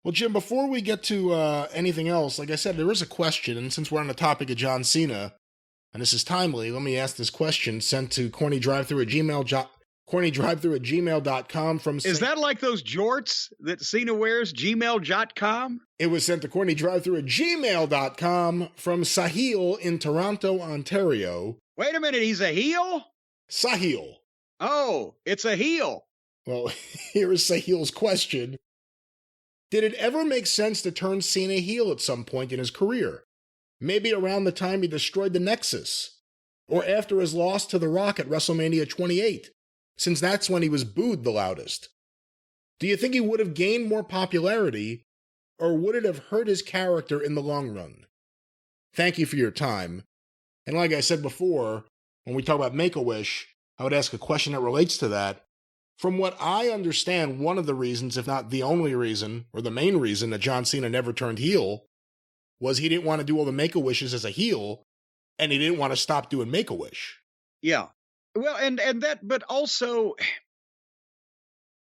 Well, Jim, before we get to anything else, like I said, there is a question, and since we're on the topic of John Cena, and this is timely, let me ask this question sent to CornyDriveThru at CornyDriveThru at gmail.com from... Is that like those jorts that Cena wears, gmail.com? It was sent to CornyDriveThru at gmail.com from Sahil in Toronto, Ontario. Wait a minute, he's a heel? Sahil. Oh, it's a heel. Well, here is Sahil's question. Did it ever make sense to turn Cena heel at some point in his career? Maybe around the time he destroyed the Nexus, or after his loss to The Rock at WrestleMania 28, since that's when he was booed the loudest. Do you think he would have gained more popularity, or would it have hurt his character in the long run? Thank you for your time. And like I said before, when we talk about Make-A-Wish, I would ask a question that relates to that. From what I understand, one of the reasons, if not the only reason, or the main reason that John Cena never turned heel, was he didn't want to do all the Make-A-Wishes as a heel, and he didn't want to stop doing Make-A-Wish. Yeah. Well, and that, but also,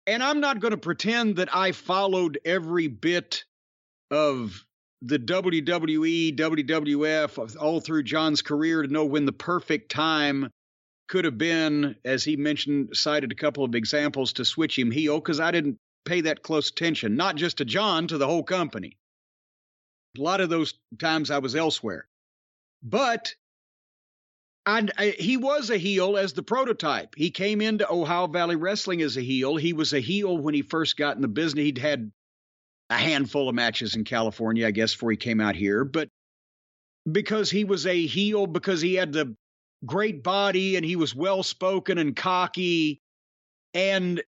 and I'm not going to pretend that I followed every bit of the WWE, WWF, all through John's career to know when the perfect time could have been, as he mentioned, cited a couple of examples to switch him heel, because I didn't pay that close attention, not just to John, to the whole company. A lot of those times I was elsewhere. But he was a heel as the prototype. He came into Ohio Valley Wrestling as a heel. He was a heel when he first got in the business. He'd had a handful of matches in California, I guess, before he came out here. But because he was a heel, because he had the great body and he was well-spoken and cocky. And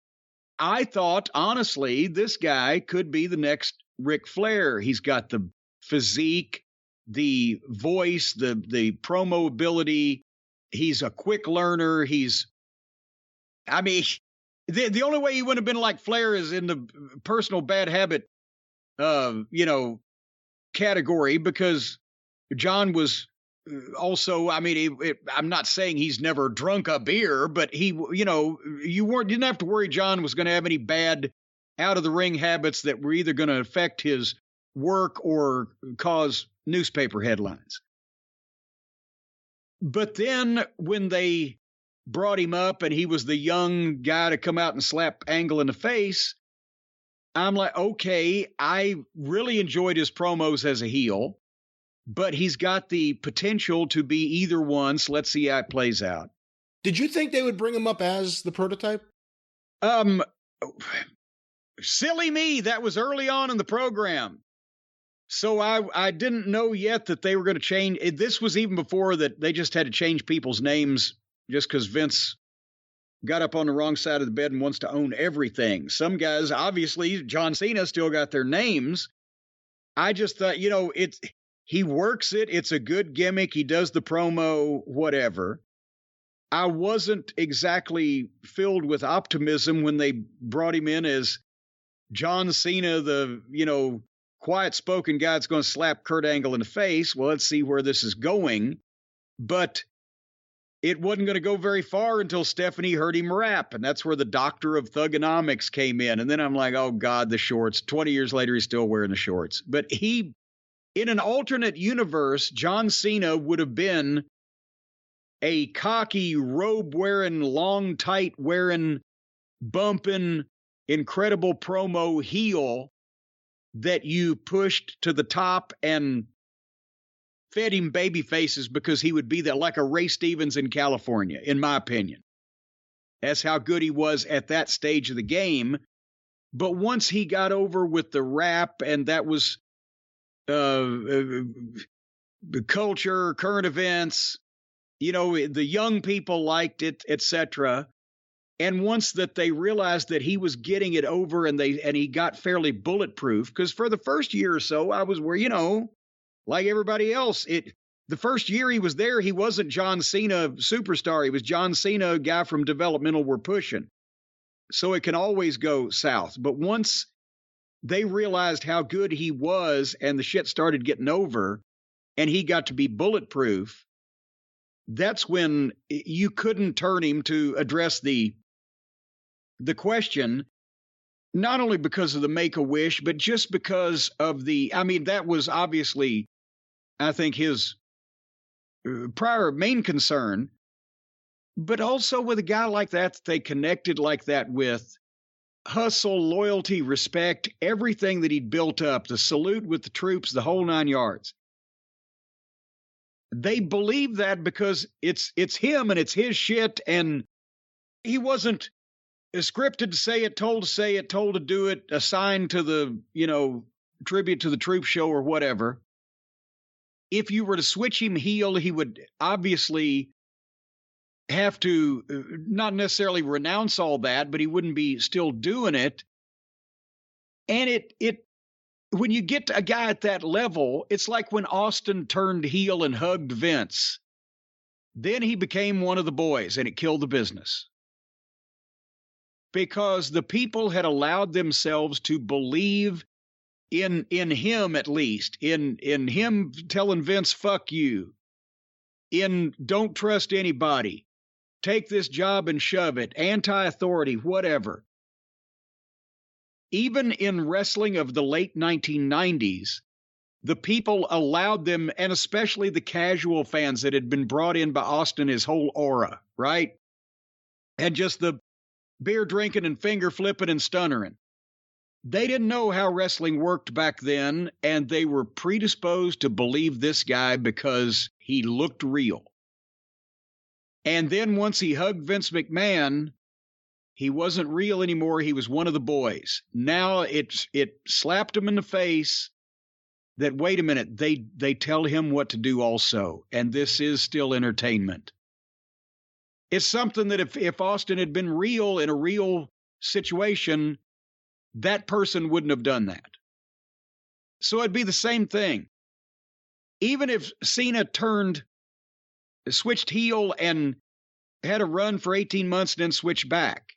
I thought, honestly, this guy could be the next Ric Flair. He's got the physique, the voice, the promo ability. He's a quick learner. The only way he wouldn't have been like Flair is in the personal bad habit, category, because John was also, I'm not saying he's never drunk a beer, but he, you didn't have to worry John was going to have any bad out of the ring habits that were either going to affect his work or cause newspaper headlines. But then when they brought him up and he was the young guy to come out and slap Angle in the face, I'm like, okay, I really enjoyed his promos as a heel, but he's got the potential to be either one, so let's see how it plays out. Did you think they would bring him up as the prototype? Silly me, that was early on in the program. So I didn't know yet that they were going to change. This was even before that they just had to change people's names just because Vince got up on the wrong side of the bed and wants to own everything. Some guys, obviously, John Cena still got their names. I just thought, he works it. It's a good gimmick. He does the promo, whatever. I wasn't exactly filled with optimism when they brought him in as John Cena, the, quiet-spoken guy that's going to slap Kurt Angle in the face. Well, let's see where this is going. But it wasn't going to go very far until Stephanie heard him rap, and that's where the doctor of thugonomics came in. And then I'm like, oh, God, the shorts. 20 years later, he's still wearing the shorts. But in an alternate universe, John Cena would have been a cocky, robe-wearing, long, tight-wearing, bumping, incredible promo heel that you pushed to the top and fed him baby faces because he would be there like a Ray Stevens in California, in my opinion. That's how good he was at that stage of the game. But once he got over with the rap, and that was the culture, current events, the young people liked it, etc. And once that they realized that he was getting it over and he got fairly bulletproof, because for the first year or so, I was where, like everybody else, the first year he was there, he wasn't John Cena superstar. He was John Cena, a guy from developmental we're pushing. So it can always go south. But once they realized how good he was and the shit started getting over and he got to be bulletproof, that's when you couldn't turn him to address the question, not only because of the Make-A-Wish, but just because of that was obviously, I think, his prior main concern. But also with a guy like that they connected like that with, hustle, loyalty, respect, everything that he'd built up, the salute with the troops, the whole 9 yards. They believe that because it's him and it's his shit, and he wasn't scripted to say it, told to do it, assigned to the, tribute to the troop show or whatever. If you were to switch him heel, he would obviously have to not necessarily renounce all that, but he wouldn't be still doing it. And it when you get to a guy at that level, it's like when Austin turned heel and hugged Vince. Then he became one of the boys, and it killed the business. Because the people had allowed themselves to believe in him, at least, in him telling Vince, fuck you, in don't trust anybody, take this job and shove it, anti-authority, whatever. Even in wrestling of the late 1990s, the people allowed them, and especially the casual fans that had been brought in by Austin, his whole aura, right? And just the beer drinking and finger flipping and stunnering. They didn't know how wrestling worked back then, and they were predisposed to believe this guy because he looked real. And then once he hugged Vince McMahon, he wasn't real anymore. He was one of the boys. Now it slapped him in the face that, wait a minute, they tell him what to do also, and this is still entertainment. It's something that if Austin had been real in a real situation, that person wouldn't have done that. So it'd be the same thing. Even if Cena switched heel and had a run for 18 months and then switched back,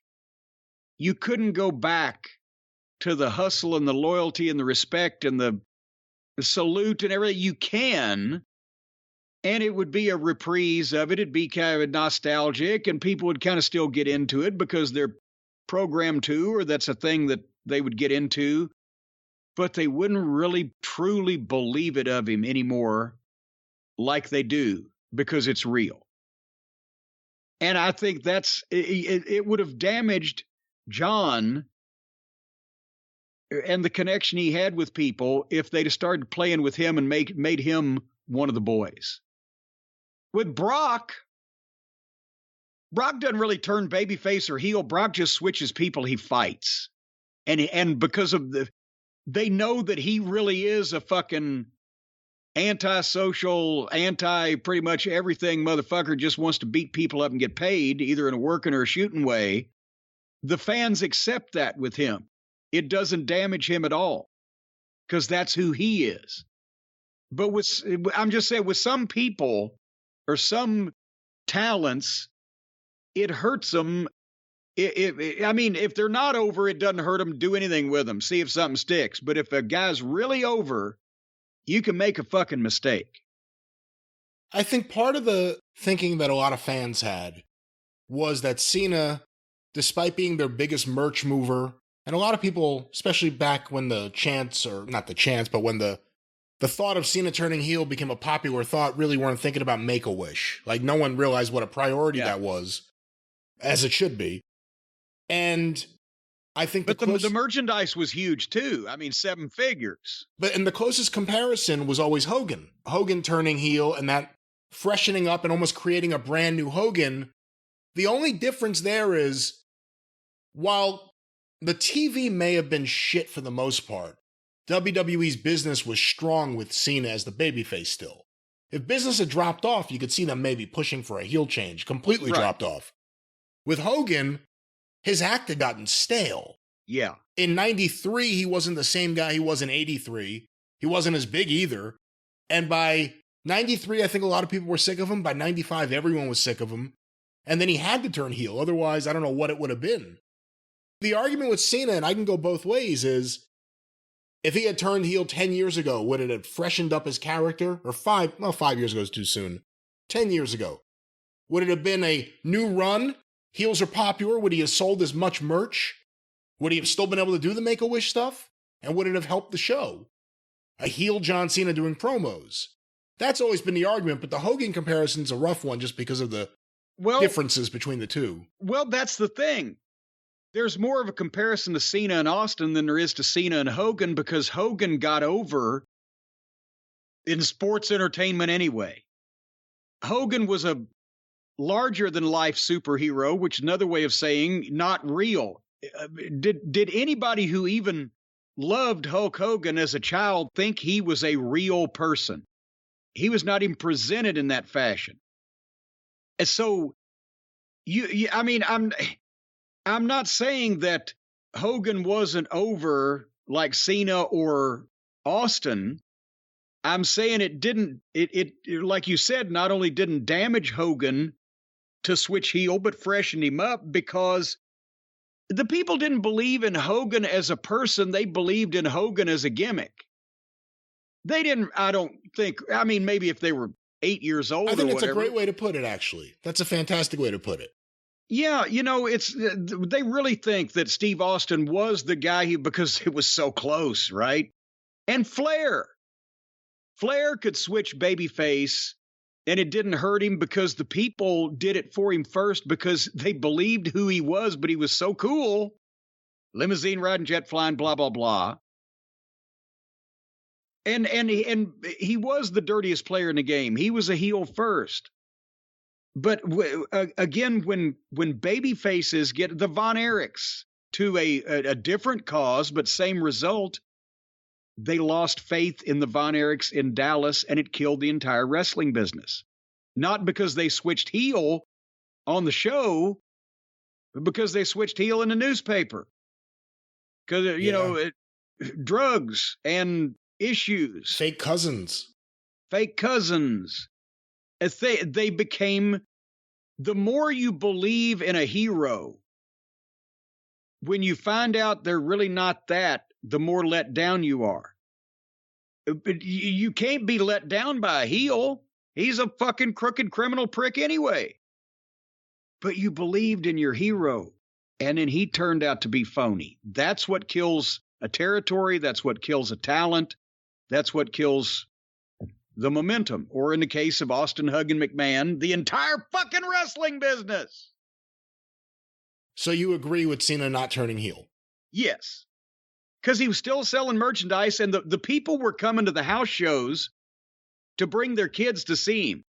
you couldn't go back to the hustle and the loyalty and the respect and the salute and everything. You can, and it would be a reprise of it. It'd be kind of nostalgic, and people would kind of still get into it because they're programmed to, or that's a thing that they would get into, but they wouldn't really truly believe it of him anymore like they do because it's real. And I think it would have damaged John and the connection he had with people if they'd have started playing with him and made him one of the boys. With Brock doesn't really turn babyface or heel. Brock just switches people he fights. And because of they know that he really is a fucking anti-social, pretty much everything motherfucker, just wants to beat people up and get paid, either in a working or a shooting way. The fans accept that with him. It doesn't damage him at all because that's who he is. But I'm just saying, with some people or some talents, it hurts them. If they're not over, it doesn't hurt them to do anything with them. See if something sticks. But if a guy's really over, you can make a fucking mistake. I think part of the thinking that a lot of fans had was that Cena, despite being their biggest merch mover, and a lot of people, especially back when the chants, or not the chants, but when the thought of Cena turning heel became a popular thought, really weren't thinking about Make-A-Wish. Like, no one realized what a priority that was, as it should be. And I think the merchandise was huge too. I mean, 7 figures. And the closest comparison was always Hogan. Hogan turning heel and that freshening up and almost creating a brand new Hogan. The only difference there is, while the TV may have been shit for the most part, WWE's business was strong with Cena as the babyface still. If business had dropped off, you could see them maybe pushing for a heel change, completely dropped off. With Hogan, his act had gotten stale. Yeah. In 93, he wasn't the same guy he was in 83. He wasn't as big either. And by 93, I think a lot of people were sick of him. By 95, everyone was sick of him. And then he had to turn heel. Otherwise, I don't know what it would have been. The argument with Cena, and I can go both ways, is if he had turned heel 10 years ago, would it have freshened up his character? Or 5 years ago is too soon. 10 years ago. Would it have been a new run? Heels are popular. Would he have sold as much merch? Would he have still been able to do the Make-A-Wish stuff? And would it have helped the show? A heel John Cena doing promos. That's always been the argument, but the Hogan comparison's a rough one just because of the differences between the two. Well, that's the thing. There's more of a comparison to Cena and Austin than there is to Cena and Hogan, because Hogan got over in sports entertainment anyway. Hogan was a larger-than-life superhero, which is another way of saying not real. Did anybody who even loved Hulk Hogan as a child think he was a real person? He was not even presented in that fashion. And so, I mean, I'm not saying that Hogan wasn't over like Cena or Austin. I'm saying it didn't, like you said, not only didn't damage Hogan to switch heel, but freshened him up, because the people didn't believe in Hogan as a person. They believed in Hogan as a gimmick. They didn't, I don't think, I mean, maybe if they were 8 years old or whatever. I think it's a great way to put it, actually. That's a fantastic way to put it. Yeah, you know, they really think that Steve Austin was the guy because it was so close, right? And Flair could switch babyface, and it didn't hurt him because the people did it for him first because they believed who he was, but he was so cool. Limousine riding, jet flying, blah, blah, blah. And he was the dirtiest player in the game. He was a heel first. But again, when baby faces get the Von Erichs to a different cause, but same result, they lost faith in the Von Erichs in Dallas, and it killed the entire wrestling business. Not because they switched heel on the show, but because they switched heel in the newspaper. Because, you know, drugs and issues. Fake cousins. As they became, the more you believe in a hero, when you find out they're really not that, the more let down you are. But you can't be let down by a heel. He's a fucking crooked criminal prick anyway. But you believed in your hero, and then he turned out to be phony. That's what kills a territory. That's what kills a talent. That's what kills the momentum. Or in the case of Austin Hogan McMahon, the entire fucking wrestling business. So you agree with Cena not turning heel? Yes. Because he was still selling merchandise, and the people were coming to the house shows to bring their kids to see him.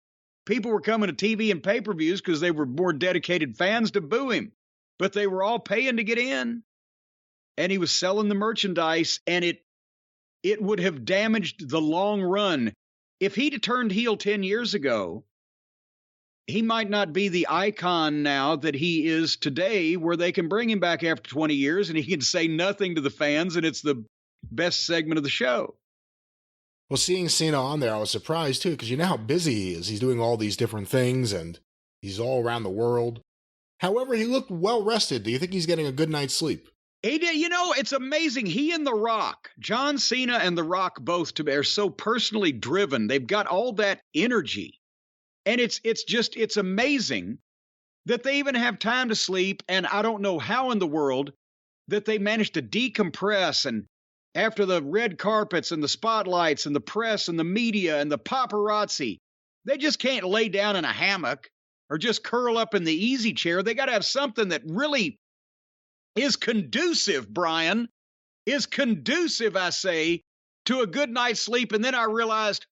People were coming to TV and pay-per-views because they were more dedicated fans to boo him. But they were all paying to get in. And he was selling the merchandise, and it would have damaged the long run. If he'd have turned heel 10 years ago, he might not be the icon now that he is today, where they can bring him back after 20 years and he can say nothing to the fans, and it's the best segment of the show. Well, seeing Cena on there, I was surprised too, because you know how busy he is. He's doing all these different things, and he's all around the world. However, he looked well rested. Do you think he's getting a good night's sleep? He did. You know, it's amazing. He and The Rock, John Cena and The Rock both are so personally driven. They've got all that energy. And it's amazing that they even have time to sleep. And I don't know how in the world that they managed to decompress. And after the red carpets and the spotlights and the press and the media and the paparazzi, they just can't lay down in a hammock or just curl up in the easy chair. They got to have something that really is conducive, Brian, is conducive, I say, to a good night's sleep. And then I realized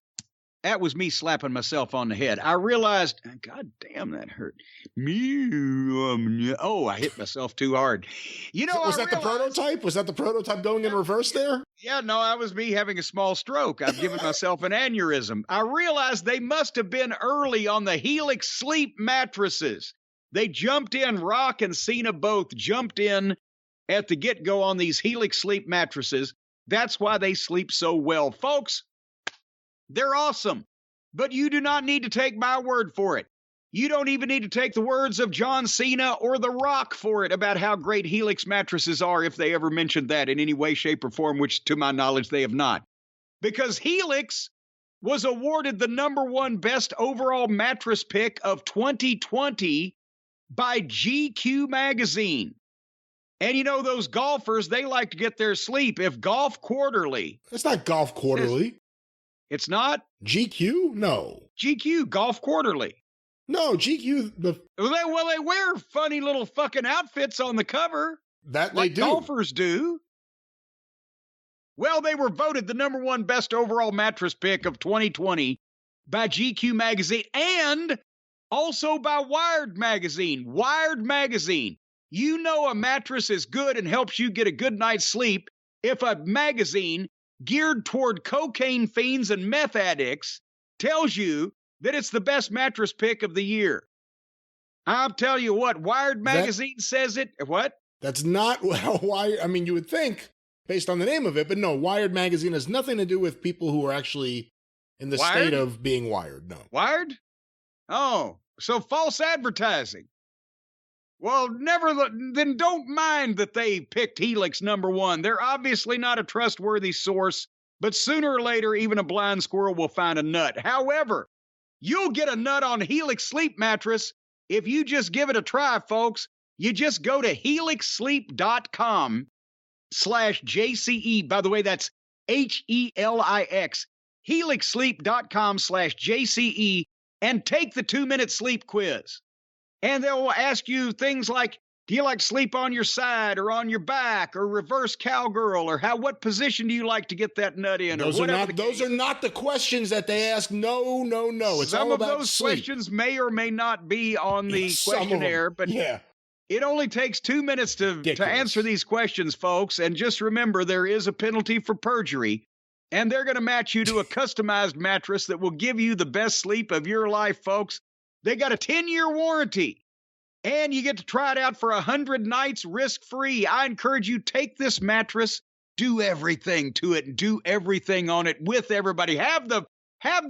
that was me slapping myself on the head. I realized, God damn, that hurt. Oh, I hit myself too hard. You know, was that the prototype? Was that the prototype going in reverse there? Yeah, no, that was me having a small stroke. I've given myself an aneurysm. I realized they must have been early on the Helix sleep mattresses. They jumped in, Rock and Cena both jumped in at the get-go on these Helix sleep mattresses. That's why they sleep so well. Folks, they're awesome, but you do not need to take my word for it. You don't even need to take the words of John Cena or The Rock for it about how great Helix mattresses are, if they ever mentioned that in any way, shape, or form, which to my knowledge they have not. Because Helix was awarded the #1 best overall mattress pick of 2020 by GQ magazine. And you know, those golfers, they like to get their sleep. If Golf Quarterly, It's not Golf Quarterly. it's not GQ? No. GQ, Golf Quarterly. No, GQ, Well, they wear funny little fucking outfits on the cover. that Like they do. golfers do. Well, they were voted the #1 best overall mattress pick of 2020 by GQ magazine and also by Wired magazine. Wired magazine. You know a mattress is good and helps you get a good night's sleep if a magazine geared toward cocaine fiends and meth addicts tells you that it's the best mattress pick of the year. I'll tell you what, Wired magazine says it. What? That's not how Wired, I mean, you would think based on the name of it, but no, Wired magazine has nothing to do with people who are actually in the Wired? state of being wired. No. Wired? Oh, so false advertising. Well, then don't mind that they picked Helix #1. They're obviously not a trustworthy source, but sooner or later, even a blind squirrel will find a nut. However, you'll get a nut on Helix Sleep Mattress if you just give it a try, folks. You just go to helixsleep.com/JCE. By the way, that's HELIX. helixsleep.com/JCE and take the 2-minute sleep quiz. And they'll ask you things like, do you like sleep on your side or on your back or reverse cowgirl or what position do you like to get that nut in? Those are not the questions that they ask. No. It's some all of about those sleep. questions may or may not be on the questionnaire, but yeah. It only takes 2 minutes to answer these questions, folks. And just remember, there is a penalty for perjury. And they're going to match you to a customized mattress that will give you the best sleep of your life, folks. They got a 10-year warranty. And you get to try it out for 100 nights risk-free. I encourage you, take this mattress, do everything to it, and do everything on it with everybody. Have the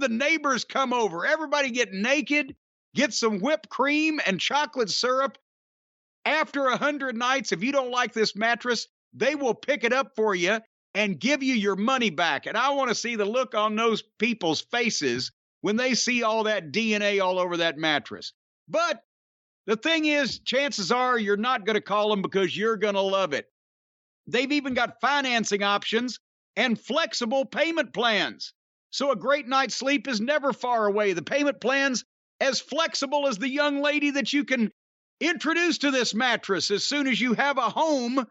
neighbors come over. Everybody get naked, get some whipped cream and chocolate syrup. After 100 nights, if you don't like this mattress, they will pick it up for you and give you your money back. And I want to see the look on those people's faces when they see all that DNA all over that mattress. But the thing is, chances are you're not going to call them because you're going to love it. They've even got financing options and flexible payment plans. So a great night's sleep is never far away. The payment plan's as flexible as the young lady that you can introduce to this mattress as soon as you have a home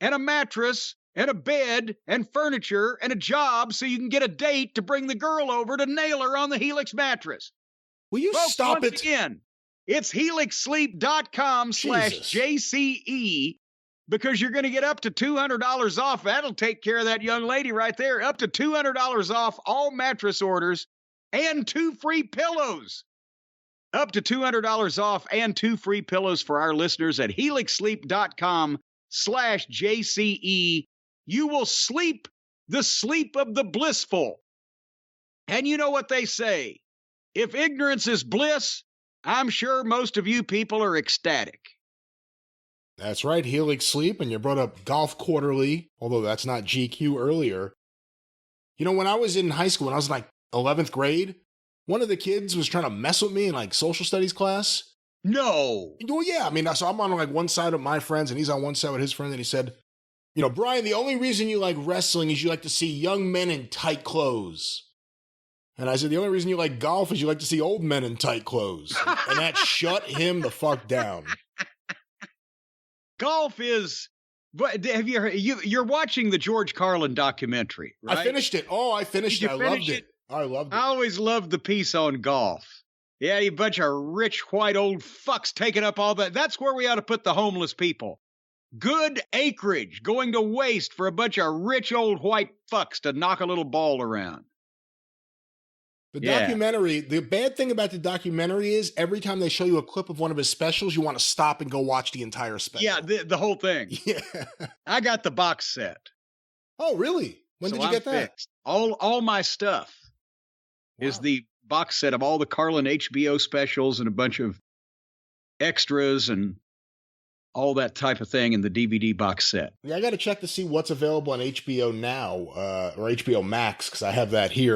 and a mattress and a bed and furniture and a job so you can get a date to bring the girl over to nail her on the Helix mattress. Will you Folks, stop once it? again, it's helixsleep.com/JCE because you're going to get up to $200 off. That'll take care of that young lady right there. Up to $200 off all mattress orders and 2 free pillows. Up to $200 off and 2 free pillows for our listeners at helixsleep.com/JCE. You will sleep the sleep of the blissful. And you know what they say? If ignorance is bliss, I'm sure most of you people are ecstatic. That's right, Helix Sleep, and you brought up Golf Quarterly, although that's not GQ earlier. You know, when I was in high school, when I was in like 11th grade, one of the kids was trying to mess with me in like social studies class. No. Well, yeah, I mean, so I'm on like one side of my friends, and he's on one side with his friend, and he said, you know, Brian, the only reason you like wrestling is you like to see young men in tight clothes. And I said, the only reason you like golf is you like to see old men in tight clothes. And that shut him the fuck down. Golf is, but have you heard, you're watching the George Carlin documentary, right? I finished it. Oh, I finished it. I loved it. I loved it. I always loved the piece on golf. Yeah, you bunch of rich white old fucks taking up all that. That's where we ought to put the homeless people. Good acreage going to waste for a bunch of rich old white fucks to knock a little ball around. The documentary, the bad thing about the documentary is every time they show you a clip of one of his specials, you want to stop and go watch the entire special. Yeah, the whole thing. Yeah. I got the box set. Oh, really? When did you get that? Fixed. All my stuff is the box set of all the Carlin HBO specials and a bunch of extras and all that type of thing in the DVD box set. Yeah, I got to check to see what's available on HBO now, or HBO Max, because I have that here.